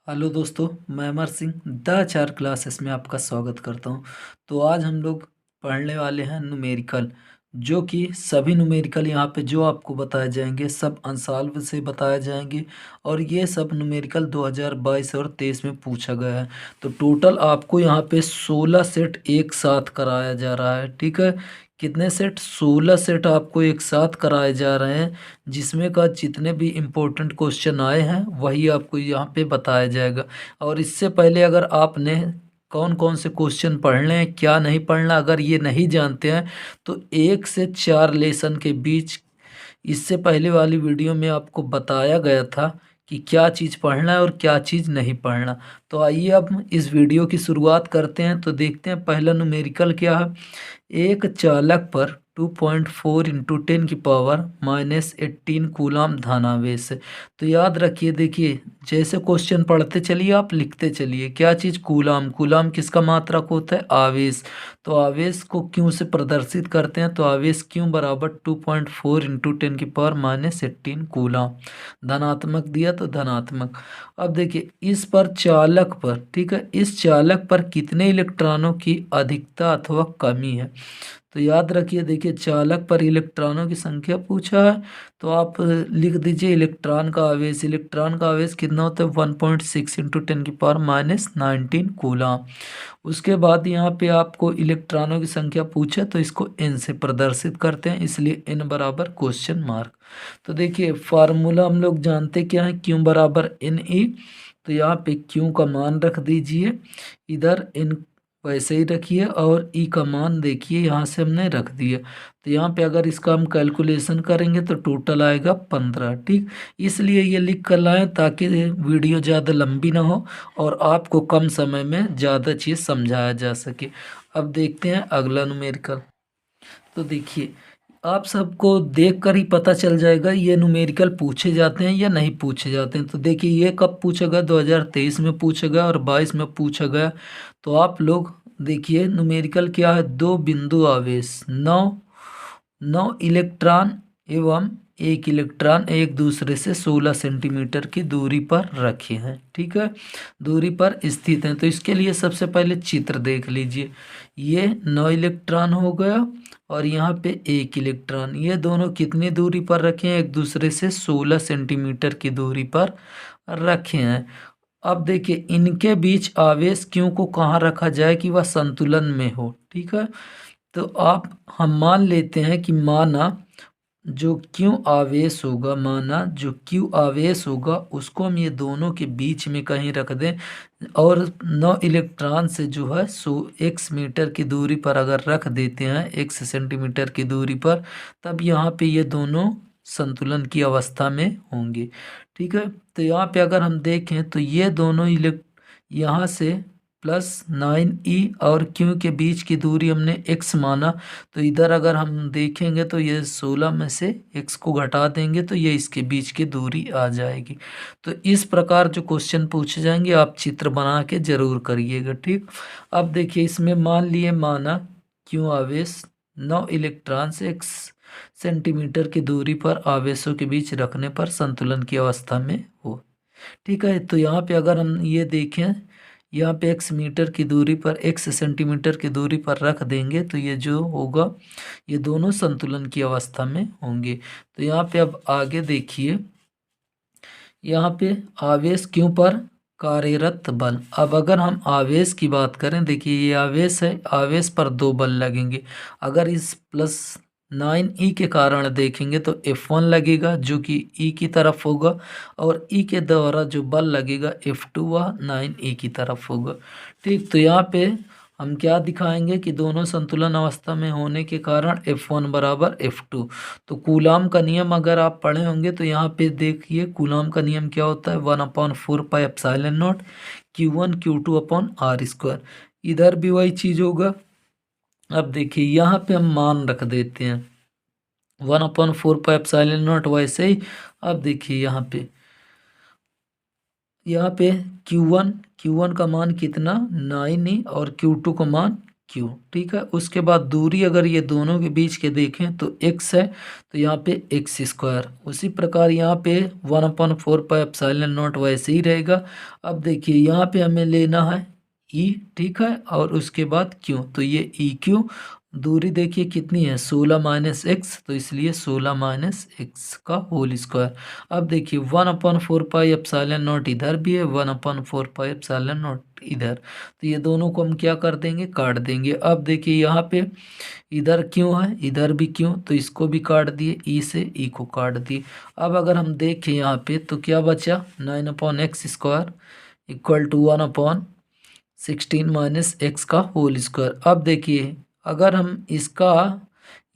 Hello दोस्तों, मैं Amar Singh the चार क्लासेस में आपका स्वागत करता हूं। तो आज हम लोग पढ़ने वाले हैं न्यूमेरिकल, जो कि सभी न्यूमेरिकल यहाँ पे जो आपको बताए जाएंगे सब अंसाल्व से बताए जाएंगे। और ये सब न्यूमेरिकल 2022 और 23 में पूछा गया है। तो टोटल आपको यहाँ पे 16 सेट एक साथ कराया जा रहा है। ठीक है, कितने सेट? 16 सेट आपको एक साथ कराए जा रहे हैं, जिसमें का जितने भी इम्पोर्टेंट क्वेश्चन आए हैं वही आपको यहाँ पे बताया जाएगा। और इससे पहले अगर आपने कौन कौन से क्वेश्चन पढ़ने हैं, क्या नहीं पढ़ना, अगर ये नहीं जानते हैं तो 1 से 4 लेसन के बीच इससे पहले वाली वीडियो में आपको बताया गया था कि क्या चीज़ पढ़ना है और क्या चीज़ नहीं पढ़ना। तो आइए अब इस वीडियो की शुरुआत करते हैं। तो देखते हैं पहला न्यूमेरिकल क्या है। एक चालक पर 2.4 इंटू 10 की पावर -18 कूलाम धनावेश है। तो याद रखिए, देखिए जैसे क्वेश्चन पढ़ते चलिए आप लिखते चलिए। क्या चीज़? कूलाम। कूलाम किसका मात्रक होता है? आवेश। तो आवेश को क्यों से प्रदर्शित करते हैं? तो आवेश क्यों बराबर 2.4 इंटू 10 की पावर -18 कूलाम। धनात्मक दिया तो धनात्मक। अब देखिए इस पर चालक पर, ठीक है, इस चालक पर कितने इलेक्ट्रॉनों की अधिकता अथवा कमी है। तो याद रखिए, देखिए चालक पर इलेक्ट्रॉनों की संख्या पूछा है तो आप लिख दीजिए इलेक्ट्रॉन का आवेश। इलेक्ट्रॉन का आवेश कितना होता है? 1.6 इंटू 10 की पावर -19 कूलाम। उसके बाद यहाँ पे आपको इलेक्ट्रॉनों की संख्या पूछे तो इसको n से प्रदर्शित करते हैं, इसलिए n बराबर क्वेश्चन मार्क। तो देखिए फार्मूला हम लोग जानते क्या है, Q बराबर NE। तो यहाँ पे Q का मान रख दीजिए, इधर n वैसे ही रखिए, और E का मान देखिए यहाँ से हमने रख दिया। तो यहाँ पे अगर इसका हम कैलकुलेशन करेंगे तो टोटल आएगा 15। ठीक, इसलिए ये लिख कर लाएं ताकि वीडियो ज़्यादा लंबी ना हो और आपको कम समय में ज़्यादा चीज़ समझाया जा सके। अब देखते हैं अगला न्यूमेरिकल। तो देखिए आप सबको देखकर ही पता चल जाएगा ये न्यूमेरिकल पूछे जाते हैं या नहीं पूछे जाते हैं। तो देखिए ये कब पूछा गया? 2023 में पूछा गया और 22 में पूछा गया। तो आप लोग देखिए न्यूमेरिकल क्या है। दो बिंदु आवेश, नौ नौ इलेक्ट्रॉन एवं एक इलेक्ट्रॉन एक दूसरे से 16 सेंटीमीटर की दूरी पर रखे हैं। ठीक है, दूरी पर स्थित हैं। तो इसके लिए सबसे पहले चित्र देख लीजिए। ये 9 इलेक्ट्रॉन हो गया और यहाँ पे एक इलेक्ट्रॉन। ये दोनों कितनी दूरी पर रखे हैं? एक दूसरे से 16 सेंटीमीटर की दूरी पर रखे हैं। अब देखिए इनके बीच आवेश क्यों को कहाँ रखा जाए कि वह संतुलन में हो। ठीक है, तो आप हम मान लेते हैं कि माना जो क्यू आवेश होगा, माना जो क्यू आवेश होगा उसको हम ये दोनों के बीच में कहीं रख दें, और 9 इलेक्ट्रॉन से जो है 100 x मीटर की दूरी पर अगर रख देते हैं, 1 सेंटीमीटर की दूरी पर, तब यहाँ पे ये दोनों संतुलन की अवस्था में होंगे। ठीक है, तो यहाँ पे अगर हम देखें तो ये दोनों यहाँ से +9e और क्यू के बीच की दूरी हमने x माना। तो इधर अगर हम देखेंगे तो ये 16 में से x को घटा देंगे तो ये इसके बीच की दूरी आ जाएगी। तो इस प्रकार जो क्वेश्चन पूछे जाएंगे आप चित्र बना के जरूर करिएगा। ठीक, अब देखिए इसमें मान लिए माना क्यू आवेश 9 इलेक्ट्रॉन से 1 सेंटीमीटर की दूरी पर आवेशों के बीच रखने पर संतुलन की अवस्था में हो। ठीक है, तो यहाँ पे अगर हम ये देखें, यहाँ पे 1 मीटर की दूरी पर 1 सेंटीमीटर की दूरी पर रख देंगे तो ये जो होगा ये दोनों संतुलन की अवस्था में होंगे। तो यहाँ पे अब आगे देखिए, यहाँ पे आवेश क्यों पर कार्यरत बल। अब अगर हम आवेश की बात करें, देखिए ये आवेश है, आवेश पर दो बल लगेंगे। अगर इस +9e के कारण देखेंगे तो F1 लगेगा जो कि E की तरफ होगा, और E के द्वारा जो बल लगेगा F2 वह 9e की तरफ होगा। ठीक, तो यहाँ पे हम क्या दिखाएंगे कि दोनों संतुलन अवस्था में होने के कारण F1 बराबर F2। तो कूलाम का नियम अगर आप पढ़े होंगे तो यहाँ पे देखिए कूलाम का नियम क्या होता है, 1/4πε0 Q1 Q2/r²। इधर भी वही चीज होगा। अब देखिए यहाँ पे हम मान रख देते हैं 1/4πε0 वैसे ही। अब देखिए यहाँ पे Q1 का मान कितना 9e और Q2 का मान क्यू। ठीक है, उसके बाद दूरी अगर ये दोनों के बीच के देखें तो x है, तो यहाँ पे एक्स स्क्वायर। उसी प्रकार यहाँ पे 1/4 पाई एप्सिलॉन नॉट वैसे ही रहेगा। अब देखिए यहाँ पे हमें लेना है ई, ठीक है, और उसके बाद क्यू, तो ये ई क्यू। दूरी देखिए कितनी है, 16 माइनस एक्स, तो इसलिए 16 माइनस एक्स का होल स्क्वायर। अब देखिए 1/4 पाई एप्सिलॉन नॉट इधर भी है, 1/4 पाई एप्सिलॉन नॉट इधर, तो ये दोनों को हम क्या कर देंगे, काट देंगे। अब देखिए यहाँ पे इधर क्यों है, इधर भी क्यों, तो इसको भी काट दिए, ई से ई को काट दिए। अब अगर हम देखें यहाँ पे तो क्या बचा, 9/x² equal to 1/16 minus X का होल स्क्वायर। अब देखिए अगर हम इसका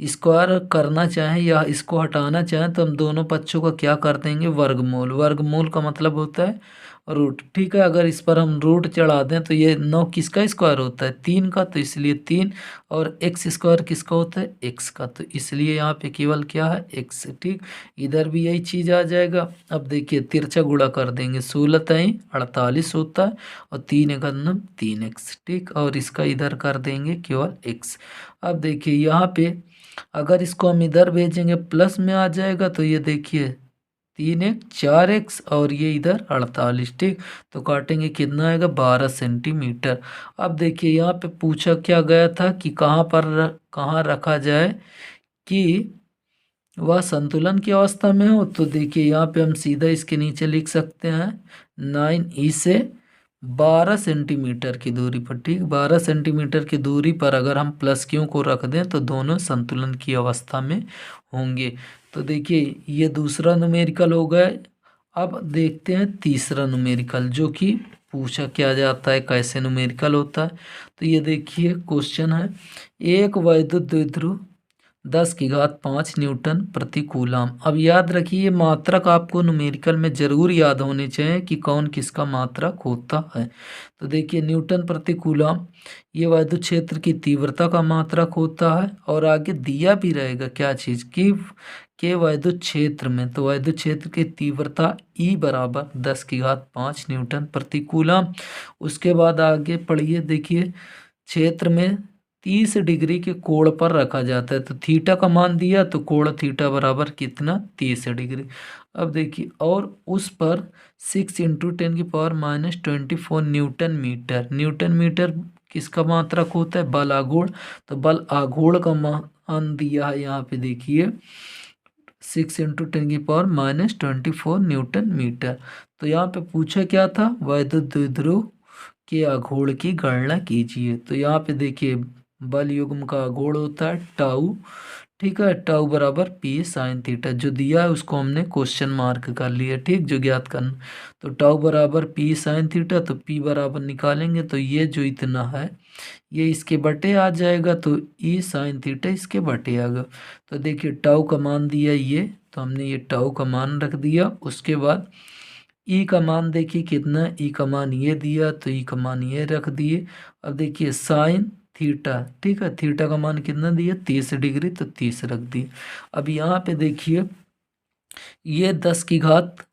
स्क्वायर करना चाहें या इसको हटाना चाहें तो हम दोनों पक्षों का क्या कर देंगे, वर्गमूल। वर्गमूल का मतलब होता है रूट। ठीक है, अगर इस पर हम रूट चढ़ा दें तो ये 9 किसका स्क्वायर होता है, 3 का, तो इसलिए 3। और एक्स स्क्वायर किसका होता है, एक्स का, तो इसलिए यहाँ पे केवल क्या है, एक्स। ठीक, इधर भी यही चीज़ आ जाएगा। अब देखिए तिरछा गुणा कर देंगे, 16 तई 48 होता है, और 3 × 3x। ठीक, और इसका इधर कर देंगे केवल x। अब देखिए यहाँ पे अगर इसको हम इधर भेजेंगे प्लस में आ जाएगा, तो ये देखिए 3x 4x और ये इधर 48। ठीक, तो काटेंगे कितना आएगा, 12 सेंटीमीटर। अब देखिए यहाँ पे पूछा क्या गया था कि कहाँ रखा जाए कि वह संतुलन की अवस्था में हो, तो देखिए यहाँ पे हम सीधा इसके नीचे लिख सकते हैं 9e से 12 सेंटीमीटर की दूरी पर। ठीक, 12 सेंटीमीटर की दूरी पर अगर हम प्लस क्यू को रख दें तो दोनों संतुलन की अवस्था में होंगे। तो देखिए ये दूसरा न्यूमेरिकल हो गया। अब देखते हैं तीसरा न्यूमेरिकल, जो कि पूछा क्या जाता है, कैसे न्यूमेरिकल होता है। तो ये देखिए क्वेश्चन है, एक वैद्युत द्विध्रुव 10⁵ न्यूटन प्रति कूलाम। अब याद रखिए मात्रक आपको न्यूमेरिकल में जरूर याद होने चाहिए कि कौन किसका मात्रक होता है। तो देखिए न्यूटन प्रति कूलाम ये वैद्युत क्षेत्र की तीव्रता का मात्रक होता है, और आगे दिया भी रहेगा क्या चीज़ की, के वैद्युत क्षेत्र में, तो वैद्युत क्षेत्र की तीव्रता E बराबर 10⁵ न्यूटन प्रति कूलाम। उसके बाद आगे पढ़िए, देखिए क्षेत्र में 30 डिग्री के कोण पर रखा जाता है, तो थीटा का मान दिया, तो कोण थीटा बराबर कितना, 30 डिग्री। अब देखिए और उस पर 6 × 10⁻24 न्यूटन मीटर। न्यूटन मीटर किसका मात्रक होता है, बल आघूर्ण, तो बल आघूर्ण का मान दिया है यहाँ पे देखिए 6 × 10⁻24 न्यूटन मीटर। तो यहाँ पे पूछा क्या था, वैद्युत द्विध्रुव के आघूर्ण की गणना कीजिए। तो यहाँ पे देखिए बल युग्म का आघूर्ण होता है टाउ। ठीक है, टाउ बराबर P sin थीटा, जो दिया है उसको हमने क्वेश्चन मार्क कर लिया। ठीक, जो ज्ञात करना, तो टाउ बराबर P sin थीटा, तो P बराबर निकालेंगे तो ये जो इतना है ये इसके बटे आ जाएगा, तो E sin थीटा इसके बटे आएगा। तो देखिए टाउ का मान दिया ये, तो हमने ये टाउ का मान रख दिया। उसके बाद ई का मान देखिए कितना, ई का मान ये दिया, तो ई का मान ये रख दिए। अब देखिए साइन थीटा, ठीक है, थीटा का मान कितना दिया, 30 डिग्री, तो 30 रख दिए। अब यहाँ पे देखिए ये 10⁵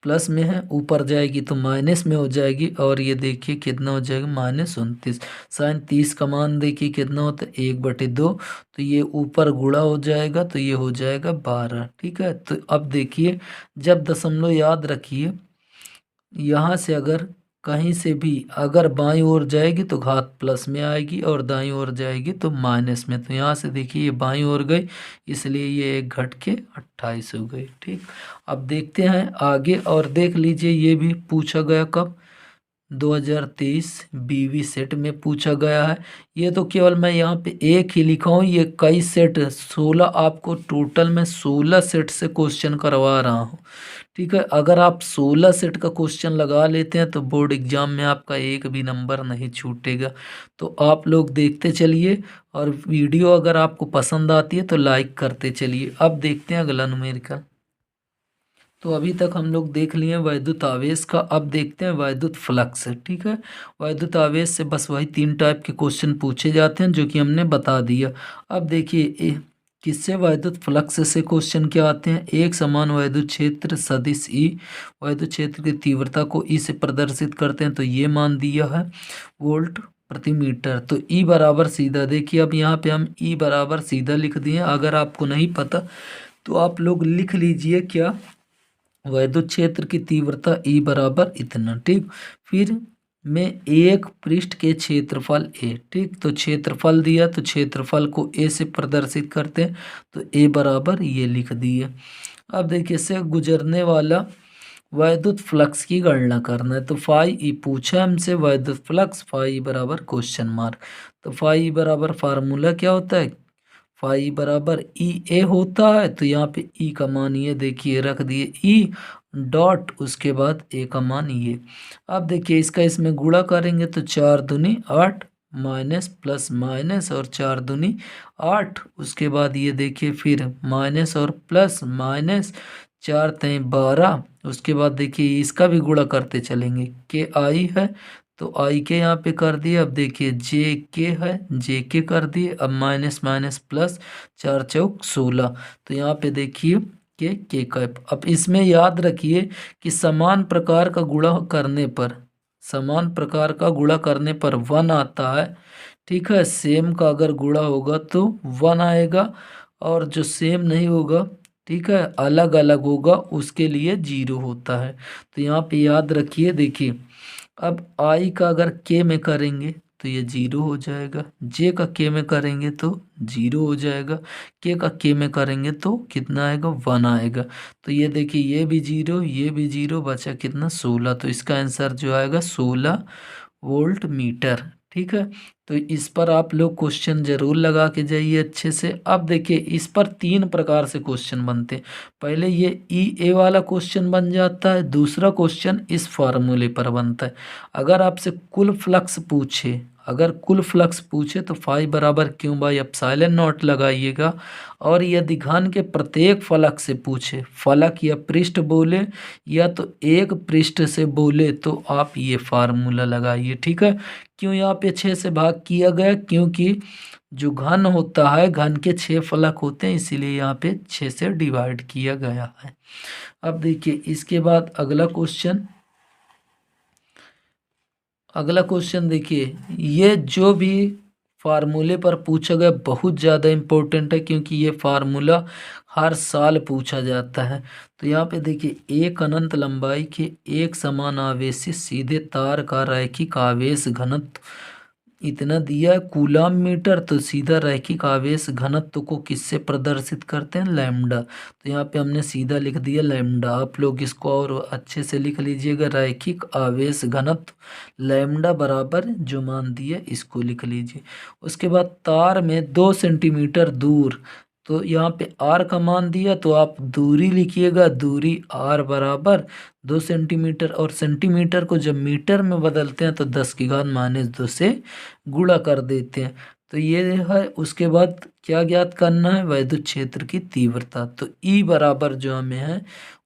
प्लस में है, ऊपर जाएगी तो माइनस में हो जाएगी, और ये देखिए कितना हो जाएगा, -29। साइन 30 का मान देखिए कितना होता है, 1/2, तो ये ऊपर गुणा हो जाएगा, तो ये हो जाएगा 12। ठीक है, तो अब देखिए जब दशमलव याद रखिए, यहाँ से अगर कहीं से भी अगर बाईं ओर जाएगी तो घात प्लस में आएगी, और दाईं ओर जाएगी तो माइनस में। तो यहाँ से देखिए ये बाईं ओर गई, इसलिए ये 1 घट के 28 हो गई। ठीक, अब देखते हैं आगे, और देख लीजिए ये भी पूछा गया कब, 2023 बीवी सेट में पूछा गया है। ये तो केवल मैं यहाँ पे एक ही लिखा हूँ, ये कई सेट 16, आपको टोटल में 16 सेट से क्वेश्चन करवा रहा हूँ। ठीक है, अगर आप 16 सेट का क्वेश्चन लगा लेते हैं तो बोर्ड एग्जाम में आपका एक भी नंबर नहीं छूटेगा। तो आप लोग देखते चलिए, और वीडियो अगर आपको पसंद आती है तो लाइक करते चलिए। अब देखते हैं अगला न्यूमेरिकल। तो अभी तक हम लोग देख लिए वैद्युत आवेश का, अब देखते हैं वैद्युत फ्लक्स। ठीक है, वैद्युत आवेश से बस वही 3 टाइप के क्वेश्चन पूछे जाते हैं जो कि हमने बता दिया। अब देखिए किससे वैद्युत फ्लक्स से क्वेश्चन क्या आते हैं, एक समान वैद्युत क्षेत्र सदिश ई, वैद्युत क्षेत्र की तीव्रता को ई से प्रदर्शित करते हैं, तो ये मान दिया है वोल्ट प्रति मीटर। तो ई बराबर सीधा देखिए, अब यहाँ पे हम ई बराबर सीधा लिख दिए। अगर आपको नहीं पता तो आप लोग लिख लीजिए क्या, वैद्युत क्षेत्र की तीव्रता ई बराबर इतना। ठीक, फिर में एक पृष्ठ के क्षेत्रफल ए। ठीक, तो क्षेत्रफल दिया तो क्षेत्रफल को ए से प्रदर्शित करते हैं, तो ए बराबर ये लिख दिए। अब देखिए इससे गुजरने वाला वैद्युत फ्लक्स की गणना करना है। तो फाई ई पूछा हमसे, वैद्युत फ्लक्स फाई बराबर क्वेश्चन मार्क। तो फाई बराबर फार्मूला क्या होता है, फाई बराबर ई ए होता है। तो यहाँ पे ई का मान ये देखिए रख दिए, ई डॉट उसके बाद ए का मान ये। अब देखिए इसका इसमें गुणा करेंगे तो 4 दूनी 8 माइनस प्लस माइनस और 4 दूनी 8। उसके बाद ये देखिए फिर माइनस और प्लस माइनस 4 तें 12। उसके बाद देखिए इसका भी गुणा करते चलेंगे, के आई है तो आई के यहाँ पे कर दिए। अब देखिए जे के है, जे के कर दिए। अब माइनस माइनस प्लस 4 चौक 16। तो यहाँ पे देखिए के का। अब इसमें याद रखिए कि समान प्रकार का गुणा करने पर, समान प्रकार का गुणा करने पर 1 आता है। ठीक है, सेम का अगर गुणा होगा तो 1 आएगा, और जो सेम नहीं होगा, ठीक है, अलग अलग होगा, उसके लिए 0 होता है। तो यहाँ पे याद रखिए। देखिए अब आई का अगर के में करेंगे तो ये 0 हो जाएगा, जे का के में करेंगे तो 0 हो जाएगा, के का के में करेंगे तो कितना आएगा, 1 आएगा। तो ये देखिए ये भी 0, ये भी 0, बचा कितना 16। तो इसका आंसर जो आएगा 16 वोल्ट मीटर। ठीक है, तो इस पर आप लोग क्वेश्चन जरूर लगा के जाइए अच्छे से। अब देखिए इस पर 3 प्रकार से क्वेश्चन बनते हैं। पहले ये ई ए वाला क्वेश्चन बन जाता है, दूसरा क्वेश्चन इस फार्मूले पर बनता है। अगर आपसे कुल फ्लक्स पूछे, अगर कुल फ्लक्स पूछे तो फाई बराबर क्यू बाई एप्सिलॉन नॉट लगाइएगा। और यदि घन के प्रत्येक फलक से पूछे, फलक या पृष्ठ बोले या तो एक पृष्ठ से बोले, तो आप ये फार्मूला लगाइए। ठीक है, क्यों यहाँ पे 6 से भाग किया गया, क्योंकि जो घन होता है, घन के 6 फलक होते हैं, इसीलिए यहाँ पे 6 से डिवाइड किया गया है। अब देखिए इसके बाद अगला क्वेश्चन, अगला क्वेश्चन देखिए, ये जो भी फार्मूले पर पूछा गया बहुत ज़्यादा इम्पोर्टेंट है, क्योंकि ये फार्मूला हर साल पूछा जाता है। तो यहाँ पे देखिए एक अनंत लंबाई के एक समान आवेशी सीधे तार का रैखिक आवेश घनत्व इतना दिया है कूलाम मीटर। तो सीधा रैखिक आवेश घनत्व को किससे प्रदर्शित करते हैं, लैम्डा। तो यहाँ पे हमने सीधा लिख दिया लैम्डा। आप लोग इसको और अच्छे से लिख लीजिएगा, रैखिक आवेश घनत्व लैम्डा बराबर जो मान दिए इसको लिख लीजिए। उसके बाद तार में 2 सेंटीमीटर दूर, तो यहाँ पे आर का मान दिया तो आप दूरी लिखिएगा, दूरी आर बराबर 2 सेंटीमीटर। और सेंटीमीटर को जब मीटर में बदलते हैं तो 10 की घात -2 से गुणा कर देते हैं। तो ये है। उसके बाद क्या ज्ञात करना है, वैद्युत क्षेत्र की तीव्रता। तो ई बराबर जो हमें है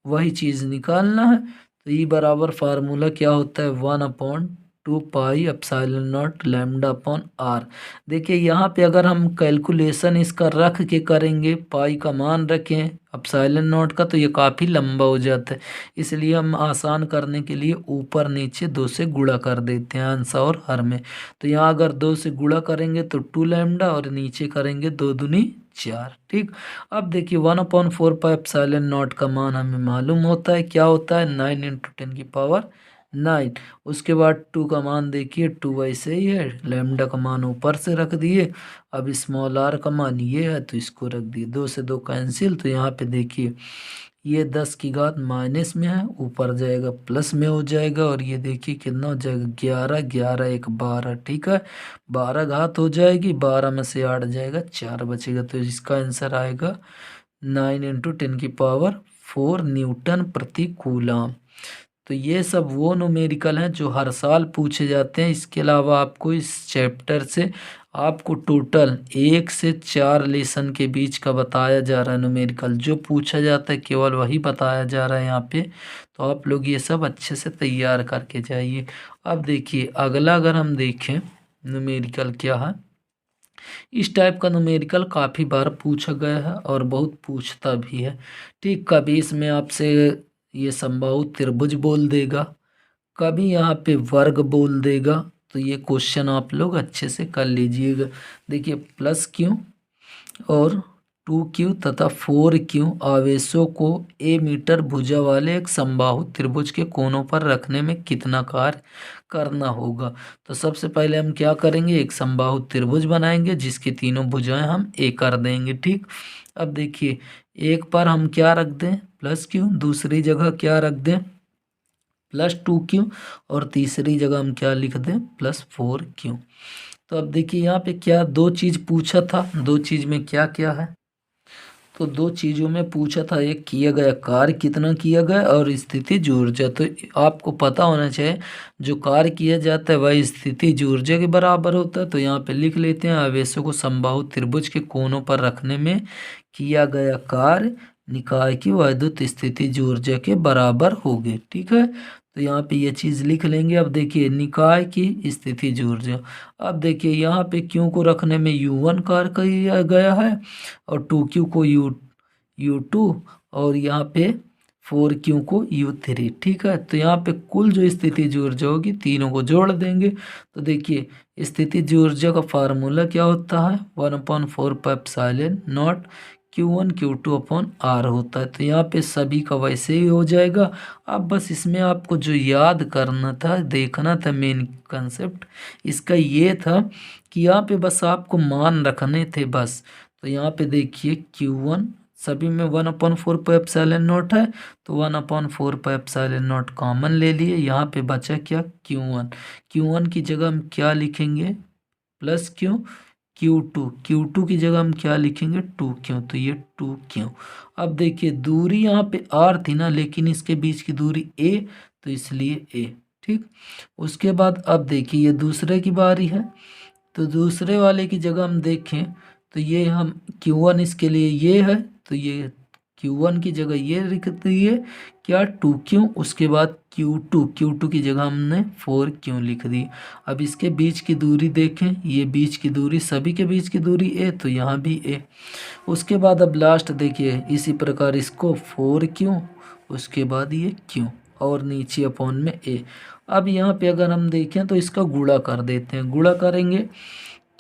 वही चीज़ निकालना है। तो ई बराबर फार्मूला क्या होता है, 1/2 pi epsilon naught lambda upon R. देखिए यहाँ पे अगर हम कैलकुलेशन इसका रख के करेंगे, पाई का मान रखें एप्सिलॉन नॉट का, तो ये काफ़ी लंबा हो जाता है। इसलिए हम आसान करने के लिए ऊपर नीचे 2 से गुणा कर देते हैं अंश और हर में। तो यहाँ अगर 2 से गुणा करेंगे तो 2 लैम्डा, और नीचे करेंगे 2 दूनी 4। ठीक, अब देखिए 1/4 पाई एप्सिलॉन नॉट का मान हमें मालूम होता है, क्या होता है, 9 × 10⁹ उसके बाद 2 का मान देखिए 2 वैसे ही है, लैम्डा का मान ऊपर से रख दिए। अब स्मॉल आर का मान ये है तो इसको रख दिए, 2 से 2 कैंसिल। तो यहाँ पे देखिए ये 10 की घात माइनस में है, ऊपर जाएगा प्लस में हो जाएगा। और ये देखिए कितना हो जाएगा, 11, 11 1 12। ठीक है, 12 घात हो जाएगी, 12 में से 8 जाएगा, 4 बचेगा। तो इसका आंसर आएगा 9 × 10⁴ न्यूटन प्रति कूलम। तो ये सब वो न्यूमेरिकल हैं जो हर साल पूछे जाते हैं। इसके अलावा आपको इस चैप्टर से आपको टोटल 1 से 4 लेसन के बीच का बताया जा रहा है न्यूमेरिकल, जो पूछा जाता है केवल वही बताया जा रहा है यहाँ पे। तो आप लोग ये सब अच्छे से तैयार करके जाइए। अब देखिए अगला अगर हम देखें न्यूमेरिकल क्या है, इस टाइप का न्यूमेरिकल काफ़ी बार पूछा गया है और बहुत पूछता भी है। ठीक, कभी इसमें आपसे ये समबाहु त्रिभुज बोल देगा, कभी यहाँ पे वर्ग बोल देगा। तो ये क्वेश्चन आप लोग अच्छे से कर लीजिएगा। देखिए प्लस क्यू और 2Q तथा 4Q आवेशों को ए मीटर भुजा वाले एक समबाहु त्रिभुज के कोनों पर रखने में कितना कार्य करना होगा। तो सबसे पहले हम क्या करेंगे, एक समबाहु त्रिभुज बनाएंगे जिसकी तीनों भुजाएं हम ए कर देंगे। ठीक, अब देखिए एक पर हम क्या रख दें, प्लस क्यू, दूसरी जगह क्या रख दें, प्लस 2Q, और तीसरी जगह हम क्या लिख दें, प्लस 4Q। तो अब देखिए यहाँ पे क्या दो चीज़ पूछा था, दो चीज़ में क्या क्या है, तो दो चीज़ों में पूछा था, एक किया गया कार्य कितना किया गया और स्थितिज ऊर्जा। तो आपको पता होना चाहिए जो कार्य किया जाता है वह स्थितिज ऊर्जा के बराबर होता है। तो यहाँ पे लिख लेते हैं, आवेशों को समबाहु त्रिभुज के कोनों पर रखने में किया गया कार्य निकाय की वैद्युत स्थितिज ऊर्जा के बराबर होगी। ठीक है, तो यहाँ पे ये चीज़ लिख लेंगे। अब देखिए निकाय की स्थितिज ऊर्जा, अब देखिए यहाँ पे क्यू को रखने में U1 कार्य किया गया है और 2Q को U2 और यहाँ पे 4Q को U3। ठीक है, तो यहाँ पे कुल जो स्थितिज ऊर्जा होगी तीनों को जोड़ देंगे। तो देखिए स्थितिज ऊर्जा का फार्मूला क्या होता है, 1/4πε0 Q1 Q2 अपॉन R होता है। तो यहाँ पे सभी का वैसे ही हो जाएगा। अब बस इसमें आपको जो याद करना था, देखना था, मेन कंसेप्ट इसका ये था कि यहाँ पे बस आपको मान रखने थे बस। तो यहाँ पे देखिए Q1 सभी में 1/4πε0 है, तो 1/4πε0 कॉमन ले लिए। यहाँ पे बचा क्या, Q1 की जगह हम क्या लिखेंगे, प्लस Q2 की जगह हम क्या लिखेंगे, 2Q, तो ये 2Q। अब देखिए दूरी यहाँ पे R थी ना, लेकिन इसके बीच की दूरी A, तो इसलिए A। ठीक, उसके बाद अब देखिए ये दूसरे की बारी है, तो दूसरे वाले की जगह हम देखें तो ये हम Q1 इसके लिए ये है, तो ये Q1 की जगह ये लिख दिए क्या, 2Q। उसके बाद Q2 की जगह हमने 4Q लिख दी। अब इसके बीच की दूरी देखें, ये बीच की दूरी, सभी के बीच की दूरी A, तो यहाँ भी A। उसके बाद अब लास्ट देखिए इसी प्रकार इसको 4Q, उसके बाद ये Q और नीचे अपॉन में A। अब यहाँ पे अगर हम देखें तो इसका गुणा कर देते हैं, गुणा करेंगे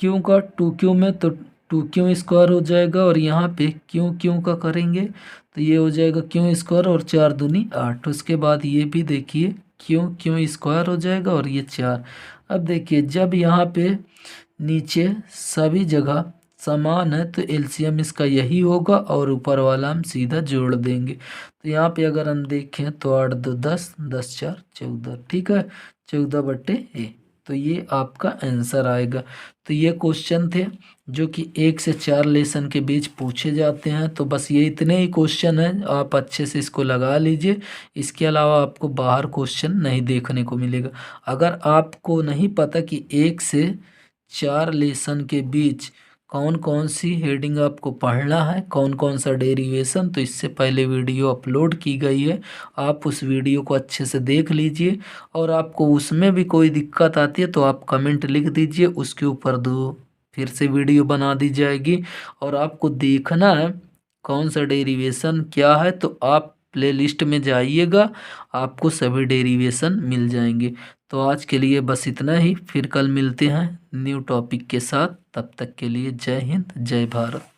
Q का 2Q में तो 2Q स्क्वायर हो जाएगा, और यहाँ पे Q का करेंगे तो ये हो जाएगा Q स्क्वायर और 4 दूनी 8। उसके बाद ये भी देखिए Q स्क्वायर हो जाएगा और ये 4। अब देखिए जब यहाँ पे नीचे सभी जगह समान है तो एलसीएम इसका यही होगा और ऊपर वाला हम सीधा जोड़ देंगे। तो यहाँ पे अगर हम देखें तो 8 2 10, 10 4 14। ठीक है, 14/A, तो ये आपका आंसर आएगा। तो ये क्वेश्चन थे जो कि 1 से 4 लेसन के बीच पूछे जाते हैं। तो बस ये इतने ही क्वेश्चन हैं, आप अच्छे से इसको लगा लीजिए। इसके अलावा आपको बाहर क्वेश्चन नहीं देखने को मिलेगा। अगर आपको नहीं पता कि 1 से 4 लेसन के बीच कौन कौन सी हेडिंग आपको पढ़ना है, कौन कौन सा डेरिवेशन, तो इससे पहले वीडियो अपलोड की गई है, आप उस वीडियो को अच्छे से देख लीजिए। और आपको उसमें भी कोई दिक्कत आती है तो आप कमेंट लिख दीजिए, उसके ऊपर फिर से वीडियो बना दी जाएगी। और आपको देखना है कौन सा डेरिवेशन क्या है, तो आप प्लेलिस्ट में जाइएगा, आपको सभी डेरिवेशन मिल जाएंगे। तो आज के लिए बस इतना ही, फिर कल मिलते हैं न्यू टॉपिक के साथ। तब तक के लिए जय हिंद, जय भारत।